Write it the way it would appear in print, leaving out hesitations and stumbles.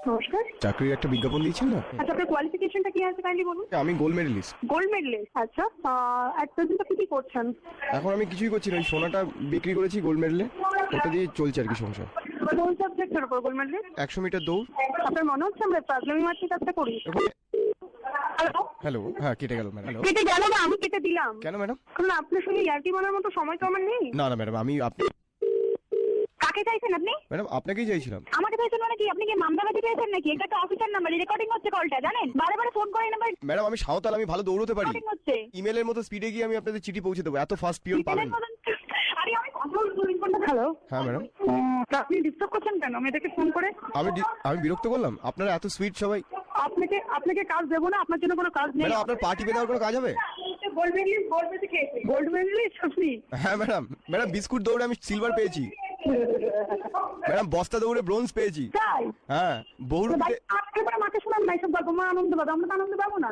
নমস্কার। চাকরির একটা বিজ্ঞাপন দিয়েছেন না? আচ্ছা, আপনার কোয়ালিফিকেশনটা কি আছে কাইন্ডলি বলুন। আমি গোল্ড মেডেলিস্ট। গোল্ড মেডেলিস্ট, আচ্ছা। এট প্রেজেন্ট আপনি কি করছেন? এখন আমি কিছুই করছি না, ওই সোনাটা বিক্রি করেছি গোল্ড মেডেলে, ওটা দিয়ে চলছে আর কি সংসার। কোন সাবজেক্টের উপর গোল্ড মেডেলিস্ট? 100 মিটার দৌড়। আপনার মনে হচ্ছে আমরা প্রাথমিক মার্কেট কাজটা করি? হ্যালো। হ্যালো, হ্যাঁ কেটে গেল ম্যাডাম। হ্যালো, কেটে গেল না, আমি কেটে দিলাম। কেন ম্যাডাম? কারণ আপনার সঙ্গে ইয়ার্কি মারার মতো সময় তো আমার নেই। না না ম্যাডাম, আপনি কাকে চাইছেন আপনি? ম্যাডাম আপনাকেই চাইছিলাম। আমাকে চাইছেন মানে কি? আপনি কি মামদাবাজি পেয়েছেন নাকি? এটা একটা অফিসার নাম্বার, রেকর্ডিং হচ্ছে কলটা, জানেন? বারে বারে ফোন করে নাম্বার ম্যাডাম আমি সাঁওতাল, আমি ভালো দৌড়তে পারি। রেকর্ডিং হচ্ছে। ইমেলের মতো স্পিডে গিয়ে আমি আপনাদের চিঠি পৌঁছে দেবো, এত ফাস্ট পিওন পাবেন না। আরে আমি কথা বলছি ফোনটা। হ্যালো। হ্যাঁ ম্যাডাম। আপনি ডিস্টার্ব করছেন কেন মেয়েটাকে ফোন করে? আমি বিরক্ত করলাম? আপনারা এত সুইট সবাই। আপনাকে কাজ দেবো না, আপনার জন্য কোনো কাজ নেই। ম্যাডাম আপনার পার্টি পেয়ে দেওয়ার কোনো কাজ হবে? গোল্ড মেডেলিস্ট আপনি? হ্যাঁ ম্যাডাম। ম্যাডাম বিস্কুট দৌড়ে আমি সিলভার পেয়েছি। ম্যাডাম বস্তা দৌড়ে ব্রোঞ্জ পেয়েছি। তাই? হ্যাঁ, বহুরূপীতে। আপনি মাকে শোনান না এইসব গল্প, মা আনন্দ পাবে, আমরা তো আনন্দ পাবো না।